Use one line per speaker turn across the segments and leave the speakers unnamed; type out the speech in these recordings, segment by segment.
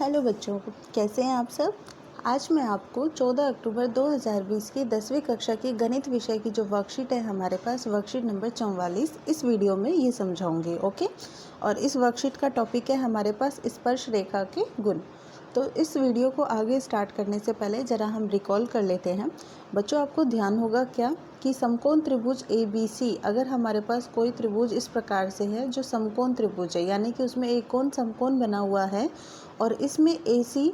Hello बच्चों, कैसे हैं आप सब। आज मैं आपको 14 अक्टूबर 2020 की 10वीं कक्षा की गणित विषय की जो वर्कशीट है हमारे पास, वर्कशीट नंबर 44, इस वीडियो में ये समझाऊंगी। ओके। और इस वर्कशीट का टॉपिक है हमारे पास स्पर्श रेखा के गुण। तो इस वीडियो को आगे स्टार्ट करने से पहले ज़रा हम रिकॉल कर लेते हैं। बच्चों, आपको ध्यान होगा क्या कि समकोण त्रिभुज ABC, अगर हमारे पास कोई त्रिभुज इस प्रकार से है जो समकोण त्रिभुज है, यानी कि उसमें एक कोण समकोण बना हुआ है और इसमें AC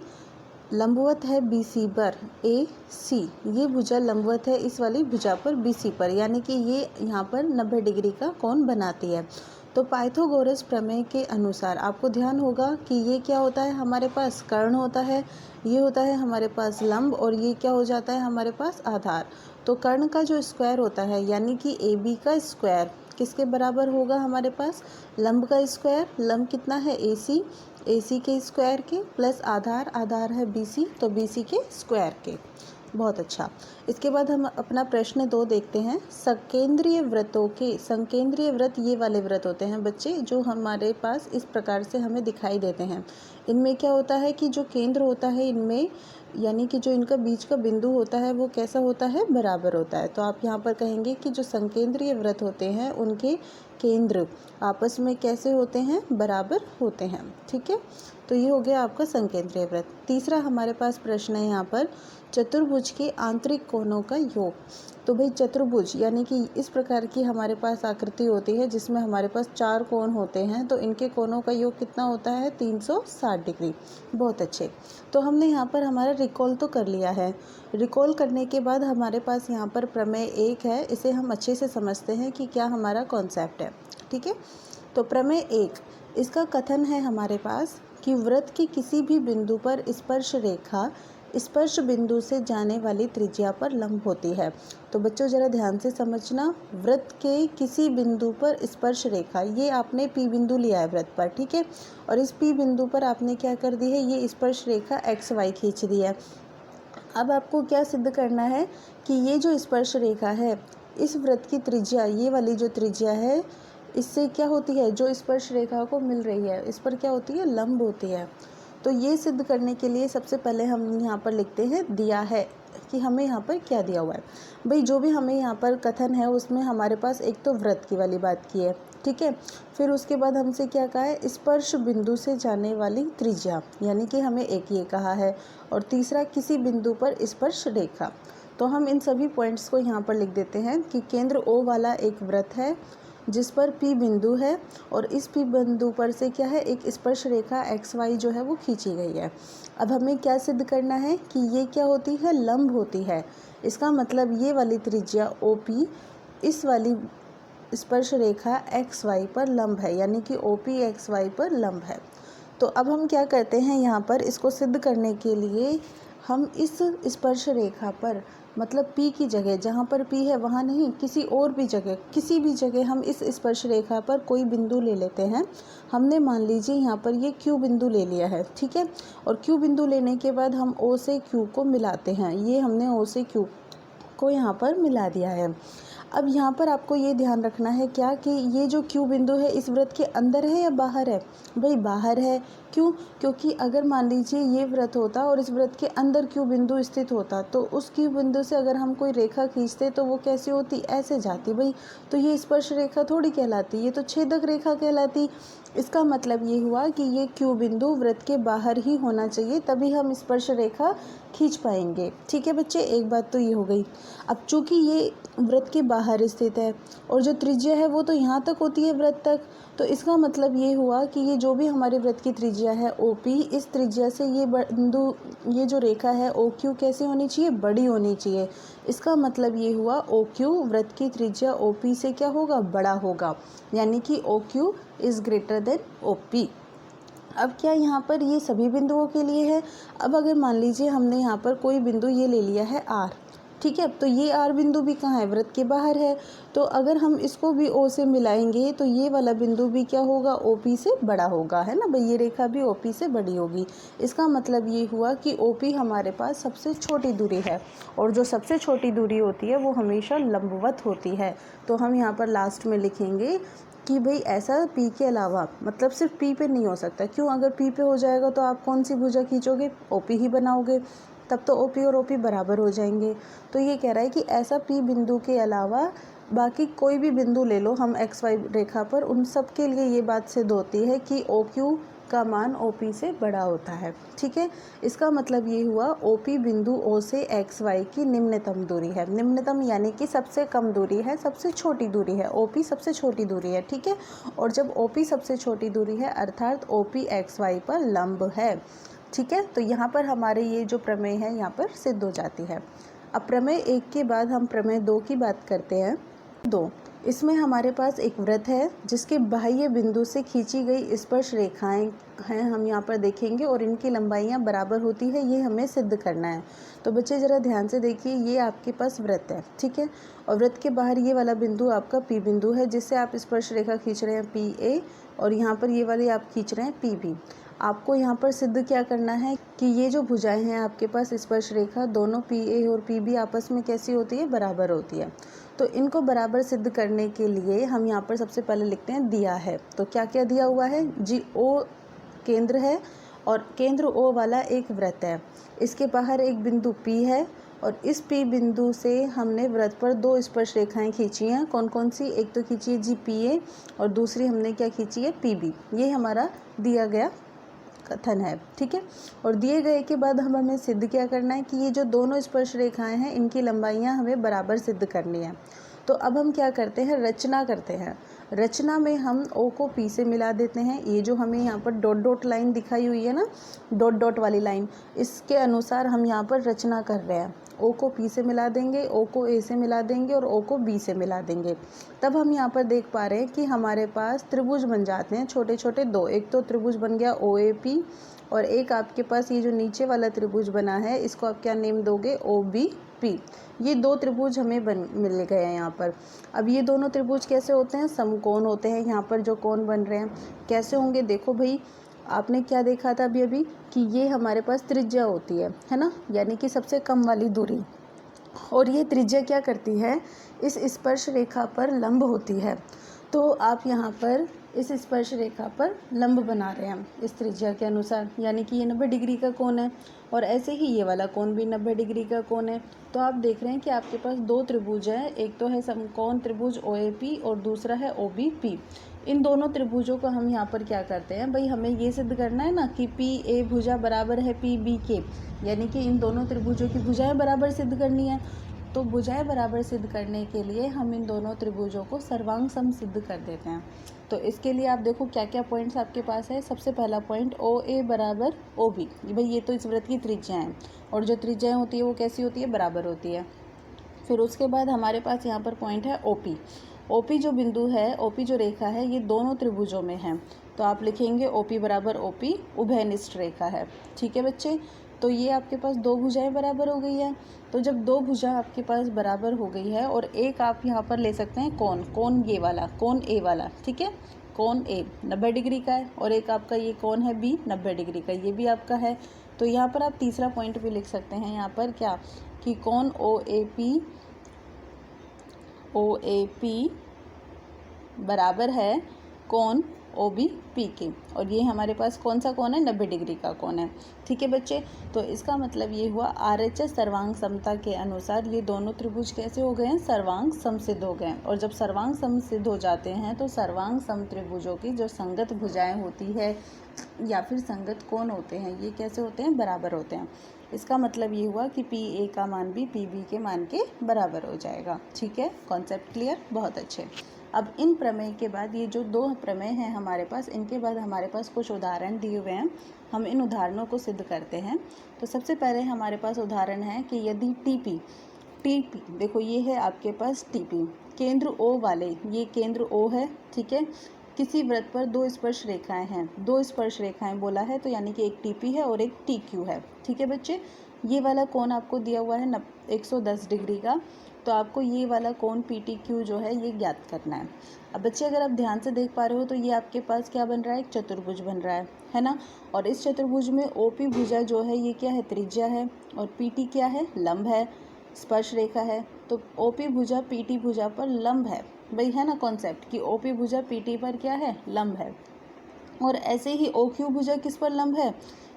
लंबवत है BC पर, AC ये भुजा लंबवत है इस वाली भुजा पर BC पर, यानी कि ये यहाँ पर 90 डिग्री का कोण बनाती है। तो पाइथागोरस प्रमेय के अनुसार आपको ध्यान होगा कि ये क्या होता है, हमारे पास कर्ण होता है, ये होता है हमारे पास लंब, और ये क्या हो जाता है हमारे पास आधार। तो कर्ण का जो स्क्वायर होता है, यानी कि AB का स्क्वायर किसके बराबर होगा हमारे पास, लंब का स्क्वायर। लंब कितना है AC के स्क्वायर के, प्लस आधार है BC, तो BC के स्क्वायर के। बहुत अच्छा। इसके बाद हम अपना प्रश्न 2 देखते हैं। संकेंद्रीय वृत्तों के, संकेंद्रीय वृत्त ये वाले वृत्त होते हैं बच्चे जो हमारे पास इस प्रकार से हमें दिखाई देते हैं। इनमें क्या होता है कि जो केंद्र होता है इनमें, यानी कि जो इनका बीच का बिंदु होता है वो कैसा होता है, बराबर होता है। तो आप यहाँ पर कहेंगे कि जो संकेंद्रीय वृत्त होते हैं उनके केंद्र आपस में कैसे होते हैं, बराबर होते हैं। ठीक है, तो ये हो गया आपका संकेंद्रीय वृत्त। तीसरा हमारे पास प्रश्न है यहाँ पर, चतुर्भुज के आंतरिक कोणों का योग। तो भाई चतुर्भुज यानी कि इस प्रकार की हमारे पास आकृति होती है जिसमें हमारे पास 4 कोण होते हैं, तो इनके कोणों का योग कितना होता है, 360 डिग्री। बहुत अच्छे। तो हमने यहाँ पर हमारा रिकॉल तो कर लिया है। रिकॉल करने के बाद हमारे पास यहाँ पर प्रमेय 1 है, इसे हम अच्छे से समझते हैं कि क्या हमारा कॉन्सेप्ट है। ठीक है, तो प्रमेय 1, इसका कथन है हमारे पास कि वृत्त के किसी भी बिंदु पर स्पर्श रेखा स्पर्श बिंदु से जाने वाली त्रिज्या पर लंब होती है। तो बच्चों ज़रा ध्यान से समझना, वृत्त के किसी बिंदु पर स्पर्श रेखा, ये आपने P बिंदु लिया है वृत्त पर, ठीक है, और इस P बिंदु पर आपने क्या कर दी है, ये स्पर्श रेखा XY खींच दी है। अब आपको क्या सिद्ध करना है कि ये जो स्पर्श रेखा है, इस वृत्त की त्रिज्या, ये वाली जो त्रिज्या है, इससे क्या होती है, जो स्पर्श रेखा को मिल रही है इस पर क्या होती है, लंब होती है। तो ये सिद्ध करने के लिए सबसे पहले हम यहाँ पर लिखते हैं दिया है कि हमें यहाँ पर क्या दिया हुआ है। भाई जो भी हमें यहाँ पर कथन है उसमें हमारे पास एक तो वृत्त की वाली बात की है, ठीक है, फिर उसके बाद हमसे क्या कहा है, स्पर्श बिंदु से जाने वाली त्रिज्या, यानी कि हमें एक ये कहा है, और तीसरा किसी बिंदु पर स्पर्श रेखा। तो हम इन सभी पॉइंट्स को यहाँ पर लिख देते हैं कि केंद्र O वाला एक वृत्त है जिस पर P बिंदु है, और इस P बिंदु पर से क्या है, एक स्पर्श रेखा XY जो है वो खींची गई है। अब हमें क्या सिद्ध करना है कि ये क्या होती है, लंब होती है। इसका मतलब ये वाली त्रिज्या OP इस वाली स्पर्श रेखा XY पर लंब है, यानी कि OP XY पर लंब है। तो अब हम क्या करते हैं, यहाँ पर इसको सिद्ध करने के लिए हम इस स्पर्श रेखा पर, मतलब P की जगह, जहाँ पर P है वहाँ नहीं, किसी और भी जगह, किसी भी जगह हम इस स्पर्श रेखा पर कोई बिंदु ले लेते हैं। हमने मान लीजिए यहाँ पर ये Q बिंदु ले लिया है, ठीक है, और Q बिंदु लेने के बाद हम O से Q को मिलाते हैं। ये हमने O से Q को यहाँ पर मिला दिया है। अब यहाँ पर आपको ये ध्यान रखना है क्या कि ये जो Q बिंदु है इस वृत्त के अंदर है या बाहर है, भाई बाहर है। क्यों, क्योंकि अगर मान लीजिए ये वृत्त होता और इस वृत्त के अंदर Q बिंदु स्थित होता, तो उस Q बिंदु से अगर हम कोई रेखा खींचते तो वो कैसी होती, ऐसे जाती भाई। तो ये स्पर्श रेखा थोड़ी कहलाती, ये तो छेदक रेखा कहलाती। इसका मतलब ये हुआ कि ये Q बिंदु वृत्त के बाहर ही होना चाहिए, तभी हम स्पर्श रेखा खींच पाएंगे। ठीक है बच्चे, एक बात तो ये हो गई। अब चूंकि ये वृत्त के बाहर स्थित है और जो त्रिज्या है वो तो यहाँ तक होती है वृत्त तक, तो इसका मतलब ये हुआ कि ये जो भी हमारे वृत्त की त्रिज्या है OP, इस त्रिज्या से ये बिंदु, ये जो रेखा है OQ कैसे होनी चाहिए, बड़ी होनी चाहिए। इसका मतलब ये हुआ OQ वृत्त की त्रिज्या OP से क्या होगा, बड़ा होगा, यानी कि OQ is greater than OP। अब क्या यहाँ पर ये सभी बिंदुओं के लिए है। अब अगर मान लीजिए हमने यहाँ पर कोई बिंदु ये ले लिया है R, ठीक है। तो ये आर बिंदु भी कहाँ है, वृत्त के बाहर है। तो अगर हम इसको भी ओ से मिलाएंगे तो ये वाला बिंदु भी क्या होगा, ओपी से बड़ा होगा, है ना भाई, ये रेखा भी ओपी से बड़ी होगी। इसका मतलब ये हुआ कि ओपी हमारे पास सबसे छोटी दूरी है, और जो सबसे छोटी दूरी होती है वो हमेशा लंबवत होती है। तो हम यहाँ पर लास्ट में लिखेंगे कि भाई ऐसा पी के अलावा, मतलब सिर्फ पी पे नहीं हो सकता। क्यों, अगर पी पे हो जाएगा तो आप कौन सी भुजा खींचोगे, ओपी ही बनाओगे, तब तो ओपी और ओपी बराबर हो जाएंगे। तो ये कह रहा है कि ऐसा पी बिंदु के अलावा बाकी कोई भी बिंदु ले लो हम एक्स वाई रेखा पर, उन सब के लिए ये बात सिद्ध होती है कि ओ क्यू का मान ओ पी से बड़ा होता है। ठीक है, इसका मतलब ये हुआ ओ पी बिंदु ओ से एक्स वाई की निम्नतम दूरी है। निम्नतम यानी कि सबसे कम दूरी है, सबसे छोटी दूरी है। ओ पी सबसे छोटी दूरी है, ठीक है। और जब ओ पी सबसे छोटी दूरी है अर्थात ओ पी एक्स वाई पर लंब है। ठीक है, तो यहाँ पर हमारे ये जो प्रमेय है यहाँ पर सिद्ध हो जाती है। अब प्रमेय 1 के बाद हम प्रमेय 2 की बात करते हैं। 2, इसमें हमारे पास एक वृत्त है जिसके बाह्य बिंदु से खींची गई स्पर्श रेखाएं हैं, हम यहाँ पर देखेंगे, और इनकी लंबाइयाँ बराबर होती है, ये हमें सिद्ध करना है। तो बच्चे ज़रा ध्यान से देखिए, ये आपके पास वृत्त है, ठीक है, और वृत्त के बाहर ये वाला बिंदु आपका पी बिंदु है जिससे आप स्पर्श रेखा खींच रहे हैं पी ए, और यहाँ पर ये वाली आप खींच रहे हैं पी बी। आपको यहाँ पर सिद्ध क्या करना है कि ये जो भुजाएं हैं आपके पास स्पर्श रेखा, दोनों पी ए और पी बी आपस में कैसी होती है, बराबर होती है। तो इनको बराबर सिद्ध करने के लिए हम यहाँ पर सबसे पहले लिखते हैं दिया है। तो क्या क्या दिया हुआ है जी, ओ केंद्र है और केंद्र ओ वाला एक वृत्त है, इसके बाहर एक बिंदु P है, और इस P बिंदु से हमने वृत्त पर 2 स्पर्श रेखाएं खींची हैं। कौन कौन सी, एक तो खींची है जी PA और दूसरी हमने क्या खींची है PB। ये हमारा दिया गया कथन है, ठीक है। और दिए गए के बाद हमें सिद्ध क्या करना है कि ये जो दोनों स्पर्श रेखाएं हैं इनकी लंबाइयां हमें बराबर सिद्ध करनी है। तो अब हम क्या करते हैं, रचना करते हैं। रचना में हम ओ को पी से मिला देते हैं। ये जो हमें यहाँ पर डॉट डॉट लाइन दिखाई हुई है ना, डॉट डॉट वाली लाइन, इसके अनुसार हम यहाँ पर रचना कर रहे हैं। ओ को पी से मिला देंगे, ओ को ए से मिला देंगे और ओ को बी से मिला देंगे। तब हम यहाँ पर देख पा रहे हैं कि हमारे पास त्रिभुज बन जाते हैं छोटे छोटे 2। एक तो त्रिभुज बन गया ओ ए पी, और एक आपके पास ये जो नीचे वाला त्रिभुज बना है इसको आप क्या नेम दोगे, ओ बी पी। ये 2 त्रिभुज हमें मिल गए हैं यहाँ पर। अब ये दोनों त्रिभुज कैसे होते हैं, समकोण होते हैं। यहाँ पर जो कोण बन रहे हैं कैसे होंगे, देखो भाई, आपने क्या देखा था अभी अभी कि ये हमारे पास त्रिज्या होती है ना, यानी कि सबसे कम वाली दूरी, और ये त्रिज्या क्या करती है, इस स्पर्श रेखा पर लंब होती है। तो आप यहाँ पर इस स्पर्श रेखा पर लंब बना रहे हैं इस त्रिज्या के अनुसार, यानी कि ये 90 डिग्री का कोण है, और ऐसे ही ये वाला कोण भी 90 डिग्री का कोण है। तो आप देख रहे हैं कि आपके पास 2 त्रिभुज हैं, एक तो है समकोण त्रिभुज OAP और दूसरा है OBP। इन दोनों त्रिभुजों को हम यहाँ पर क्या करते हैं भाई, हमें ये सिद्ध करना है ना कि PA भुजा बराबर है PB के, यानी कि इन दोनों त्रिभुजों की भुजाएं बराबर सिद्ध करनी है। तो भुजाएं बराबर सिद्ध करने के लिए हम इन दोनों त्रिभुजों को सर्वांग सम सिद्ध कर देते हैं। तो इसके लिए आप देखो क्या क्या पॉइंट्स आपके पास है। सबसे पहला पॉइंट OA बराबर OB, भाई ये तो इस वृत्त की त्रिज्याएं हैं, और जो त्रिज्याएं होती है वो कैसी होती है, बराबर होती है। फिर उसके बाद हमारे पास यहाँ पर पॉइंट है OP। OP जो बिंदु है, OP जो रेखा है, ये दोनों त्रिभुजों में है। तो आप लिखेंगे OP बराबर OP उभयनिष्ठ रेखा है, ठीक है बच्चे। तो ये आपके पास 2 भुजाएं बराबर हो गई है। तो जब 2 भुजा आपके पास बराबर हो गई है, और एक आप यहाँ पर ले सकते हैं कोण ये वाला, कोण A वाला, ठीक है, कोण A 90 डिग्री का है, और एक आपका ये कोण है B 90 डिग्री का, ये भी आपका है। तो यहाँ पर आप तीसरा पॉइंट भी लिख सकते हैं यहाँ पर क्या, कि कोण OAP बराबर है कोण OBP के, और ये हमारे पास कौन सा कोण है, 90 डिग्री का कोण है, ठीक है बच्चे। तो इसका मतलब ये हुआ RHS सर्वांग समता के अनुसार ये दोनों त्रिभुज कैसे हो गए हैं, सर्वांग समसिद्ध हो गए हैं। और जब सर्वांग समसिद्ध हो जाते हैं तो सर्वांग सम त्रिभुजों की जो संगत भुजाएं होती है या फिर संगत कोण होते हैं, ये कैसे होते हैं, बराबर होते हैं। इसका मतलब ये हुआ कि PA का मान भी PB के मान के बराबर हो जाएगा, ठीक है। कॉन्सेप्ट क्लियर, बहुत अच्छे। अब इन प्रमेय के बाद ये जो 2 प्रमेय हैं हमारे पास, इनके बाद हमारे पास कुछ उदाहरण दिए हुए हैं, हम इन उदाहरणों को सिद्ध करते हैं। तो सबसे पहले हमारे पास उदाहरण है कि यदि TP देखो ये है आपके पास TP, केंद्र O वाले, ये केंद्र O है, ठीक है, किसी वृत्त पर दो स्पर्श रेखाएं हैं, दो स्पर्श रेखाएं बोला है तो यानी कि एक टीपी है और एक टीक्यू है। ठीक है बच्चे, ये वाला कोण आपको दिया हुआ है 110 डिग्री का, तो आपको ये वाला कोण PTQ जो है ये ज्ञात करना है। अब बच्चे अगर आप ध्यान से देख पा रहे हो तो ये आपके पास क्या बन रहा है, एक चतुर्भुज बन रहा है ना। और इस चतुर्भुज में OP भुजा जो है ये क्या है, त्रिज्या है, और PT क्या है, लंब है, स्पर्श रेखा है। तो OP भुजा PT भुजा पर लंब है भाई, है ना कॉन्सेप्ट कि OP भुजा PT पर क्या है, लंब है। और ऐसे ही OQ भुजा किस पर लंब है,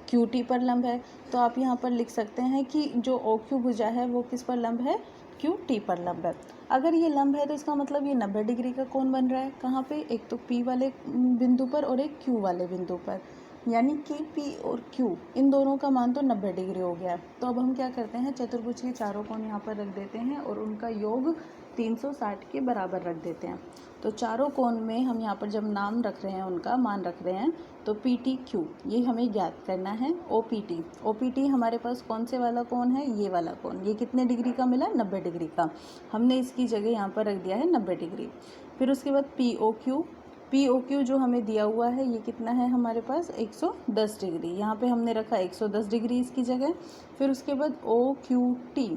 QT पर लंब है। तो आप यहाँ पर लिख सकते हैं कि जो OQ भुजा है वो किस पर लंब है, QT पर लंब है। अगर ये लंब है तो इसका मतलब ये 90 डिग्री का कोण बन रहा है। कहाँ पे, एक तो P वाले बिंदु पर और एक Q वाले बिंदु पर, यानी कि P और Q इन दोनों का मान तो 90 डिग्री हो गया। तो अब हम क्या करते हैं, चतुर्भुज के चारों कोण यहाँ पर रख देते हैं और उनका योग 360 के बराबर रख देते हैं। तो चारों कोण में हम यहाँ पर जब नाम रख रहे हैं, उनका मान रख रहे हैं, तो PTQ ये हमें ज्ञात करना है। OPT हमारे पास कौन से वाला कोण है, ये वाला कोण, ये कितने डिग्री का मिला, 90 डिग्री का। हमने इसकी जगह यहाँ पर रख दिया है 90 डिग्री। फिर उसके बाद POQ जो हमें दिया हुआ है ये कितना है हमारे पास, 110 डिग्री, यहाँ पे हमने रखा 110 डिग्री इसकी जगह। फिर उसके बाद OQT,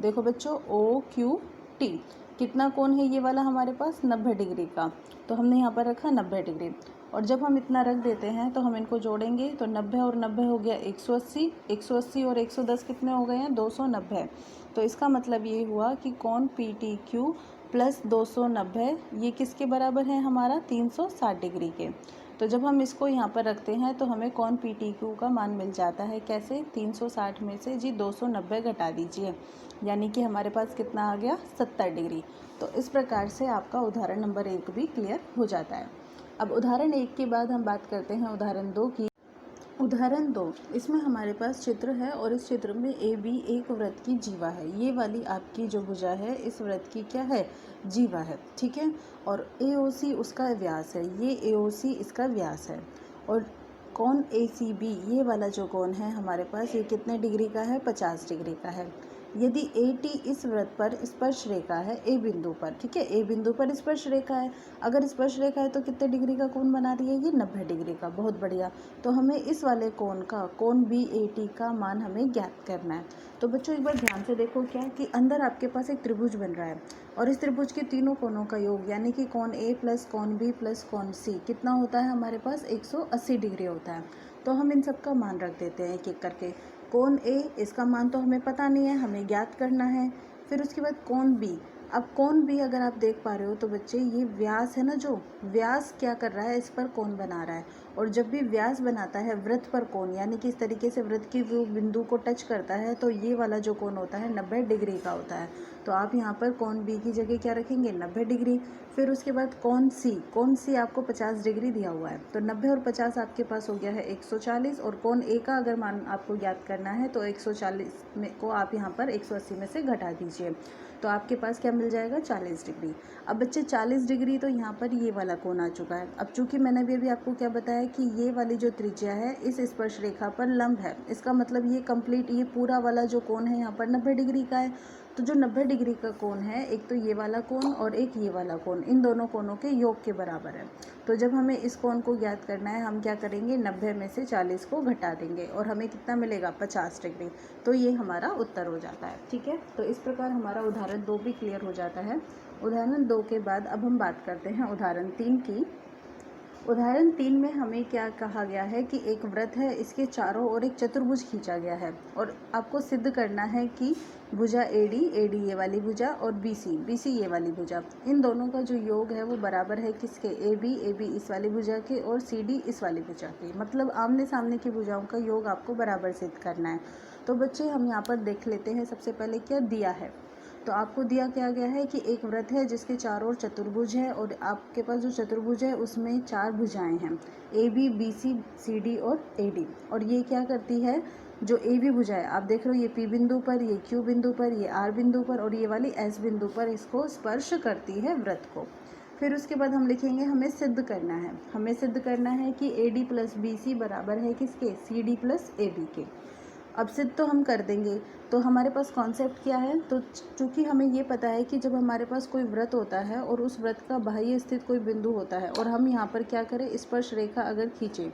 देखो बच्चों OQT कितना कोण है ये वाला हमारे पास, 90 डिग्री का, तो हमने यहाँ पर रखा 90 डिग्री। और जब हम इतना रख देते हैं तो हम इनको जोड़ेंगे तो 90 और 90 हो गया 180, 180 और 110 कितने हो गए हैं, 290। तो इसका मतलब ये हुआ कि कोण PTQ प्लस 290 ये किसके बराबर है हमारा, 360 डिग्री के। तो जब हम इसको यहाँ पर रखते हैं तो हमें कोण PTQ का मान मिल जाता है, कैसे, 360 में से जी 290 घटा दीजिए, यानी कि हमारे पास कितना आ गया, 70 डिग्री। तो इस प्रकार से आपका उदाहरण नंबर 1 भी क्लियर हो जाता है। अब उदाहरण 1 के बाद हम बात करते हैं उदाहरण 2 की। उदाहरण 2, इसमें हमारे पास चित्र है और इस चित्र में AB एक वृत्त की जीवा है। ये वाली आपकी जो भुजा है इस वृत्त की क्या है, जीवा है, ठीक है। और AOC उसका व्यास है, ये AOC इसका व्यास है। और कोण ACB ये वाला जो कोण है हमारे पास ये कितने डिग्री का है, 50 डिग्री का है। यदि AT इस वृत्त पर स्पर्श रेखा है A बिंदु पर, ठीक है, A बिंदु पर स्पर्श रेखा है, अगर स्पर्श रेखा है तो कितने डिग्री का कोण बना रही है ये, 90 डिग्री का, बहुत बढ़िया। तो हमें इस वाले कोण का, कोण BAT का मान हमें ज्ञात करना है। तो बच्चों एक बार ध्यान से देखो क्या कि अंदर आपके पास एक त्रिभुज बन रहा है और इस त्रिभुज के तीनों कोणों का योग यानी कि कोण A प्लस कोण B प्लस कोण C कितना होता है हमारे पास, 180 डिग्री होता है। तो हम इन सब का मान रख देते हैं एक एक करके। कोण A इसका मान तो हमें पता नहीं है, हमें ज्ञात करना है। फिर उसके बाद कोण B, अब कोण B अगर आप देख पा रहे हो तो बच्चे ये व्यास है ना, जो व्यास क्या कर रहा है, इस पर कोण बना रहा है। और जब भी व्यास बनाता है वृत्त पर कोण, यानी कि इस तरीके से वृत्त की वो बिंदु को टच करता है, तो ये वाला जो कोण होता है 90 डिग्री का होता है। तो आप यहाँ पर कोण B की जगह क्या रखेंगे, 90 डिग्री। फिर उसके बाद कोण C आपको 50 डिग्री दिया हुआ है, तो 90 और 50 आपके पास हो गया है 140। और कोण A का अगर मान आपको ज्ञात करना है तो 140 में को आप यहाँ पर 180 में से घटा दीजिए, तो आपके पास क्या मिल जाएगा, 40 डिग्री। अब बच्चे 40 डिग्री तो यहाँ पर ये वाला कोण आ चुका है। अब चूंकि मैंने अभी आपको क्या बताया कि ये वाली जो त्रिज्या है इस स्पर्श रेखा पर लंब है, इसका मतलब ये कंप्लीट ये पूरा वाला जो कोण है यहाँ पर 90 डिग्री का है। तो जो 90 डिग्री का कोण है, एक तो ये वाला कोण और एक ये वाला कोण, इन दोनों कोणों के योग के बराबर है। तो जब हमें इस कोण को ज्ञात करना है हम क्या करेंगे, 90 में से 40 को घटा देंगे और हमें कितना मिलेगा, 50 डिग्री। तो ये हमारा उत्तर हो जाता है, ठीक है। तो इस प्रकार हमारा उदाहरण 2 भी क्लियर हो जाता है। उदाहरण 2 के बाद अब हम बात करते हैं उदाहरण 3 की। उदाहरण 3 में हमें क्या कहा गया है कि एक वृत्त है, इसके चारों ओर एक चतुर्भुज खींचा गया है और आपको सिद्ध करना है कि भुजा AD ये वाली भुजा और BC ये वाली भुजा, इन दोनों का जो योग है वो बराबर है किसके, AB इस वाली भुजा के और CD इस वाली भुजा के, मतलब आमने सामने की भुजाओं का योग आपको बराबर सिद्ध करना है। तो बच्चे हम यहाँ पर देख लेते हैं सबसे पहले क्या दिया है। तो आपको दिया क्या गया है कि एक वृत्त है जिसके चारों ओर चतुर्भुज है और आपके पास जो चतुर्भुज है उसमें 4 भुजाएं हैं, AB BC CD और AD। और ये क्या करती है, जो AB भुजा है आप देख रहे हो, ये P बिंदु पर, ये Q बिंदु पर, ये R बिंदु पर और ये वाली S बिंदु पर इसको स्पर्श करती है वृत्त को। फिर उसके बाद हम लिखेंगे हमें सिद्ध करना है कि AD प्लस BC बराबर है किसके, CD प्लस AB के। अब सिद्ध तो हम कर देंगे, तो हमारे पास कॉन्सेप्ट क्या है, तो चूँकि हमें ये पता है कि जब हमारे पास कोई वृत्त होता है और उस वृत्त का बाह्य स्थित कोई बिंदु होता है और हम यहाँ पर क्या करें, स्पर्श रेखा अगर खींचें,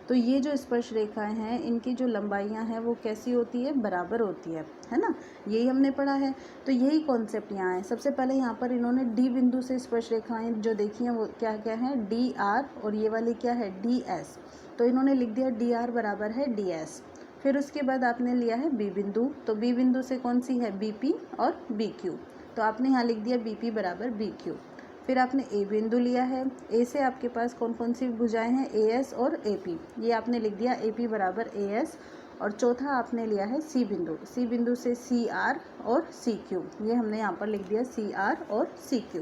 तो ये जो स्पर्श रेखाएं हैं इनकी जो लंबाइयाँ हैं वो कैसी होती है, बराबर होती है ना। यही हमने पढ़ा है। तो यही कॉन्सेप्ट यहाँ है। सबसे पहले यहाँ पर इन्होंने डी बिंदु से स्पर्श रेखाएं जो देखी हैं वो क्या क्या हैं, डी आर, और ये वाली क्या है, डी एस। तो इन्होंने लिख दिया डी आर बराबर है डी एस। फिर उसके बाद आपने लिया है बी बिंदु, तो बी बिंदु से कौन सी है, बी पी और बी क्यू, तो आपने यहाँ लिख दिया बी पी बराबर बी क्यू। फिर आपने ए बिंदु लिया है, ए से आपके पास कौन कौन सी भुजाएं हैं, ए एस और ए पी, ये आपने लिख दिया ए पी बराबर ए एस। और चौथा आपने लिया है सी बिंदु, सी बिंदु से सी आर और सी क्यू, ये हमने यहाँ पर लिख दिया सी आर और सी क्यू।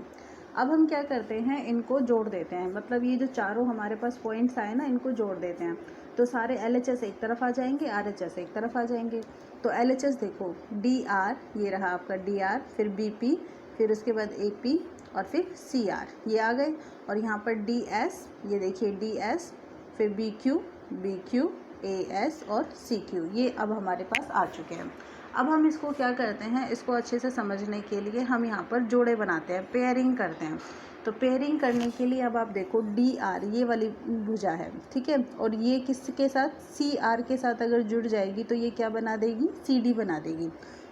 अब हम क्या करते हैं, इनको जोड़ देते हैं, मतलब ये जो चारों हमारे पास पॉइंट्स आए ना, इनको जोड़ देते हैं, तो सारे एल एच एस एक तरफ आ जाएंगे, आर एच एस एक तरफ आ जाएंगे। तो एल एच एस देखो, डी आर, ये रहा आपका डी आर, फिर बी पी, फिर उसके बाद ए पी, और फिर सी आर, ये आ गए। और यहाँ पर डी एस, ये देखिए डी एस, फिर बी क्यू, ए एस और सी क्यू, ये अब हमारे पास आ चुके हैं। अब हम इसको क्या करते हैं, इसको अच्छे से समझने के लिए हम यहाँ पर जोड़े बनाते हैं, पेयरिंग करते हैं। तो पेयरिंग करने के लिए अब आप देखो डी आर, ये वाली भुजा है, ठीक है, और ये किसके साथ, सी आर के साथ अगर जुड़ जाएगी तो ये क्या बना देगी, सी डी बना देगी।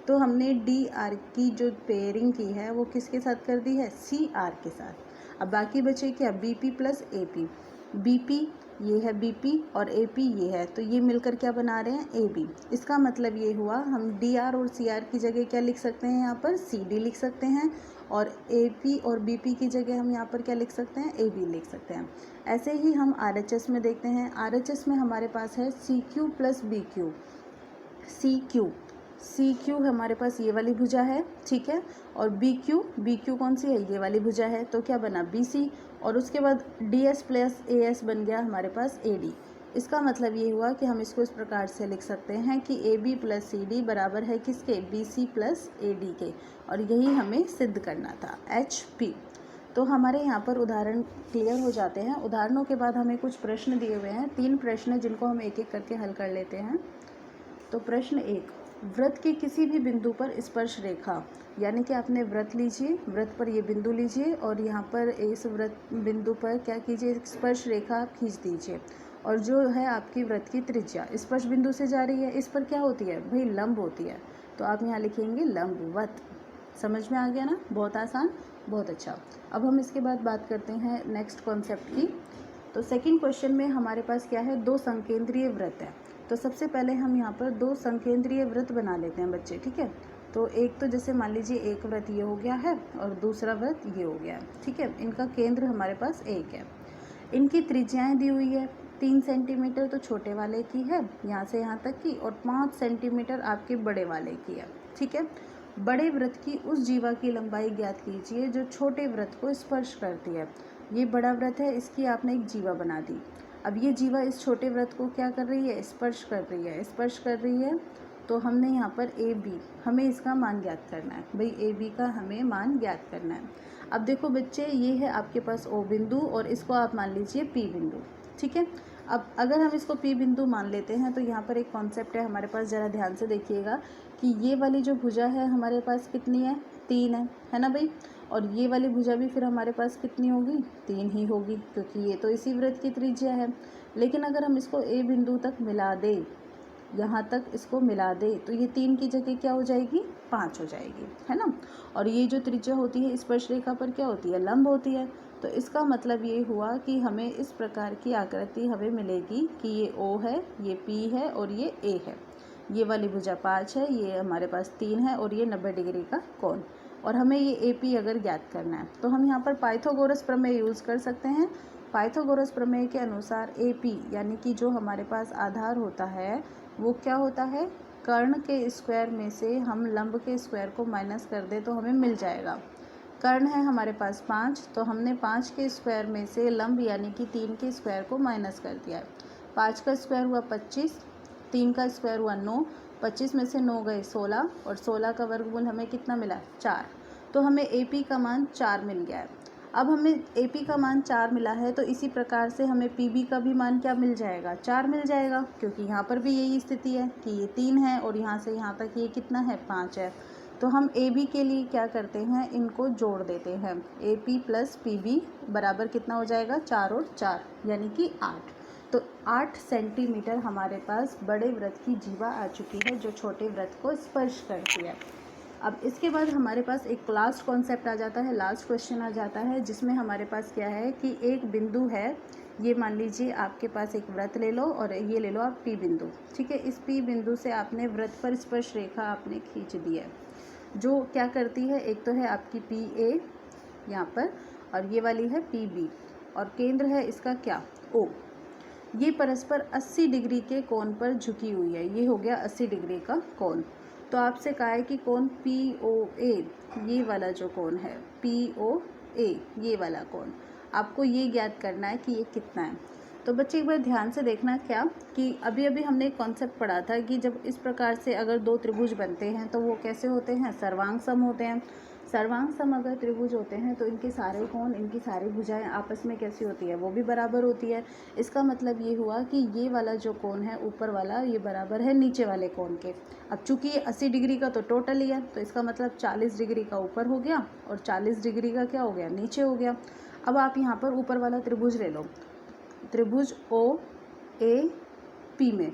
तो हमने डी आर की जो पेयरिंग की है वो किसके साथ कर दी है, सी आर के साथ। अब बाकी बचे क्या, B P plus A P, B P ये है बी पी और ए पी ये है, तो ये मिलकर क्या बना रहे हैं, ए बी। इसका मतलब ये हुआ हम डी आर और सी आर की जगह क्या लिख सकते हैं, यहाँ पर सी डी लिख सकते हैं, और ए पी और बी पी की जगह हम यहाँ पर क्या लिख सकते हैं, ए बी लिख सकते हैं। ऐसे ही हम आर एच एस में देखते हैं, आर एच एस में हमारे पास है C Q plus B Q, C Q हमारे पास ये वाली भुजा है, ठीक है, और बी क्यू कौन सी है, ये वाली भुजा है, तो क्या बना, बी सी। और उसके बाद D S plus A S बन गया हमारे पास ए डी। इसका मतलब ये हुआ कि हम इसको इस प्रकार से लिख सकते हैं कि A B plus C D बराबर है किसके, B C plus A D के, और यही हमें सिद्ध करना था, एच पी। तो हमारे यहाँ पर उदाहरण क्लियर हो जाते हैं। उदाहरणों के बाद हमें कुछ प्रश्न दिए हुए हैं, 3 प्रश्न जिनको हम एक एक करके हल कर लेते हैं। तो प्रश्न 1, वृत्त के किसी भी बिंदु पर स्पर्श रेखा, यानी कि आपने वृत्त लीजिए, वृत्त पर ये बिंदु लीजिए और यहाँ पर इस वृत्त बिंदु पर क्या कीजिए, स्पर्श रेखा खींच दीजिए, और जो है आपकी वृत्त की त्रिज्या स्पर्श बिंदु से जा रही है, इस पर क्या होती है भाई, लंब होती है, तो आप यहाँ लिखेंगे लंबवत। समझ में आ गया ना, बहुत आसान, बहुत अच्छा। अब हम इसके बाद बात करते हैं नेक्स्ट कॉन्सेप्ट की। तो सेकंड क्वेश्चन में हमारे पास क्या है, 2 संकेंद्रीय वृत्त है। तो सबसे पहले हम यहाँ पर 2 संकेंद्रीय वृत्त बना लेते हैं बच्चे, ठीक है। तो एक तो जैसे मान लीजिए एक वृत्त ये हो गया है और दूसरा वृत्त ये हो गया है, ठीक है, इनका केंद्र हमारे पास एक है। इनकी त्रिज्याएं दी हुई है, 3 सेंटीमीटर तो छोटे वाले की है यहाँ से यहाँ तक की, और 5 सेंटीमीटर आपके बड़े वाले की है, ठीक है। बड़े वृत्त की उस जीवा की लंबाई ज्ञात कीजिए जो छोटे वृत्त को स्पर्श करती है। ये बड़ा वृत्त है, इसकी आपने एक जीवा बना दी। अब ये जीवा इस छोटे वृत्त को क्या कर रही है, स्पर्श कर रही है, स्पर्श कर रही है। तो हमने यहाँ पर ए बी, हमें इसका मान ज्ञात करना है भाई, ए बी का हमें मान ज्ञात करना है। अब देखो बच्चे, ये है आपके पास ओ बिंदु और इसको आप मान लीजिए पी बिंदु, ठीक है। अब अगर हम इसको पी बिंदु मान लेते हैं तो यहाँ पर एक कॉन्सेप्ट है हमारे पास, ज़रा ध्यान से देखिएगा कि ये वाली जो भुजा है हमारे पास कितनी है, 3 है ना भाई, और ये वाली भुजा भी फिर हमारे पास कितनी होगी, 3 ही होगी, क्योंकि ये तो इसी वृत्त की त्रिज्या है। लेकिन अगर हम इसको ए बिंदु तक मिला दें, यहाँ तक इसको मिला दे, तो ये 3 की जगह क्या हो जाएगी, 5 हो जाएगी, है ना। और ये जो त्रिज्या होती है स्पर्श रेखा पर क्या होती है, लंब होती है। तो इसका मतलब ये हुआ कि हमें इस प्रकार की आकृति हमें मिलेगी कि ये O है, ये P है और ये A है। ये वाली भुजा 5 है, ये हमारे पास 3 है और ये 90 डिग्री का कोण, और हमें ये AP अगर ज्ञात करना है तो हम यहाँ पर पाइथागोरस प्रमेय यूज़ कर सकते हैं। पाइथागोरस प्रमेय के अनुसार AP यानी कि जो हमारे पास आधार होता है वो क्या होता है, कर्ण के स्क्वायर में से हम लंब के स्क्वायर को माइनस कर दें तो हमें मिल जाएगा। कर्ण है हमारे पास 5, तो हमने 5 के स्क्वायर में से लंब यानी कि 3 के स्क्वायर को माइनस कर दिया है। 5 का स्क्वायर हुआ 25, 3 का स्क्वायर हुआ 9, 25 में से 9 गए 16, और 16 का वर्गमूल हमें कितना मिला, 4। तो हमें AP का मान 4 मिल गया है। अब हमें AP का मान 4 मिला है, तो इसी प्रकार से हमें PB का भी मान क्या मिल जाएगा, 4 मिल जाएगा, क्योंकि यहाँ पर भी यही स्थिति है कि ये 3 है और यहाँ से यहाँ तक ये कितना है, 5 है। तो हम AB के लिए क्या करते हैं, इनको जोड़ देते हैं। AP प्लस PB बराबर कितना हो जाएगा, 4 और 4 यानी कि 8। तो 8 सेंटीमीटर हमारे पास बड़े वृत्त की जीवा आ चुकी है, जो छोटे वृत्त को स्पर्श करती है। अब इसके बाद हमारे पास एक लास्ट कॉन्सेप्ट आ जाता है, लास्ट क्वेश्चन आ जाता है, जिसमें हमारे पास क्या है कि एक बिंदु है, ये मान लीजिए आपके पास एक वृत्त ले लो और ये ले लो आप P बिंदु, ठीक है। इस P बिंदु से आपने वृत्त पर स्पर्श रेखा आपने खींच दी है, जो क्या करती है, एक तो है आपकी PA यहाँ पर और ये वाली है PB और केंद्र है इसका क्या, O। ये परस्पर 80 डिग्री के कोण पर झुकी हुई है, ये हो गया 80 डिग्री का कोण। तो आपसे कहा है कि कोण POA, ये वाला जो कोण है POA, ये वाला कोण, आपको ये ज्ञात करना है कि ये कितना है। तो बच्चे एक बार ध्यान से देखना क्या कि अभी अभी हमने एक कॉन्सेप्ट पढ़ा था कि जब इस प्रकार से अगर दो त्रिभुज बनते हैं तो वो कैसे होते हैं, सर्वांग सम होते हैं। सर्वांग सम अगर त्रिभुज होते हैं तो इनके सारे कोण, इनकी सारी भुजाएं आपस में कैसी होती है, वो भी बराबर होती है। इसका मतलब ये हुआ कि ये वाला जो कोण है ऊपर वाला, ये बराबर है नीचे वाले कोण के। अब चूंकि ये 80 डिग्री का तो टोटल ही है, तो इसका मतलब 40 डिग्री का ऊपर हो गया और 40 डिग्री का क्या हो गया, नीचे हो गया। अब आप यहाँ पर ऊपर वाला त्रिभुज ले लो, त्रिभुज OAP में।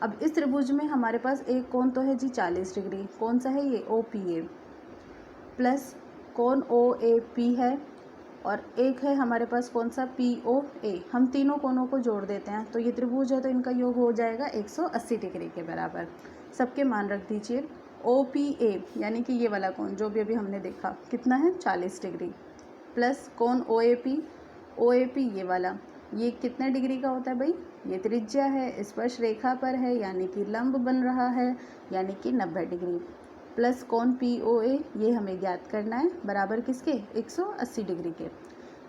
अब इस त्रिभुज में हमारे पास एक कोण तो है जी 40 डिग्री, कौन सा है ये, OPA, प्लस कोण OAP है और एक है हमारे पास कौन सा, POA। हम तीनों कोणों को जोड़ देते हैं तो ये त्रिभुज है, तो इनका योग हो जाएगा 180 डिग्री के बराबर। सबके मान रख दीजिए। OPA यानी कि ये वाला कोण जो भी अभी हमने देखा कितना है, 40 डिग्री, प्लस कोण OAP ये वाला, ये कितने डिग्री का होता है भाई, ये त्रिज्या है, स्पर्श रेखा पर है यानी कि लंब बन रहा है, यानी कि 90 डिग्री, प्लस कोण POA, ये हमें ज्ञात करना है, बराबर किसके, 180 डिग्री के।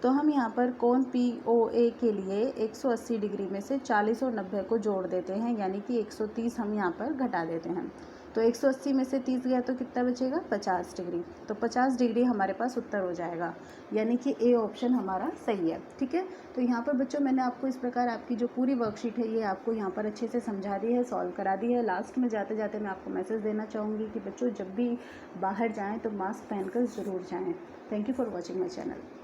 तो हम यहाँ पर कोण POA के लिए 180 डिग्री में से 40 और 90 को जोड़ देते हैं, यानी कि 130 हम यहाँ पर घटा देते हैं। तो 180 में से 30 गया तो कितना बचेगा, 50 डिग्री। तो 50 डिग्री हमारे पास उत्तर हो जाएगा, यानी कि A ऑप्शन हमारा सही है, ठीक है। तो यहाँ पर बच्चों मैंने आपको इस प्रकार आपकी जो पूरी वर्कशीट है ये आपको यहाँ पर अच्छे से समझा दी है, सॉल्व करा दी है। लास्ट में जाते जाते मैं आपको मैसेज देना चाहूँगी कि बच्चों जब भी बाहर जाएँ तो मास्क पहनकर ज़रूर जाएँ। Thank you for watching my channel.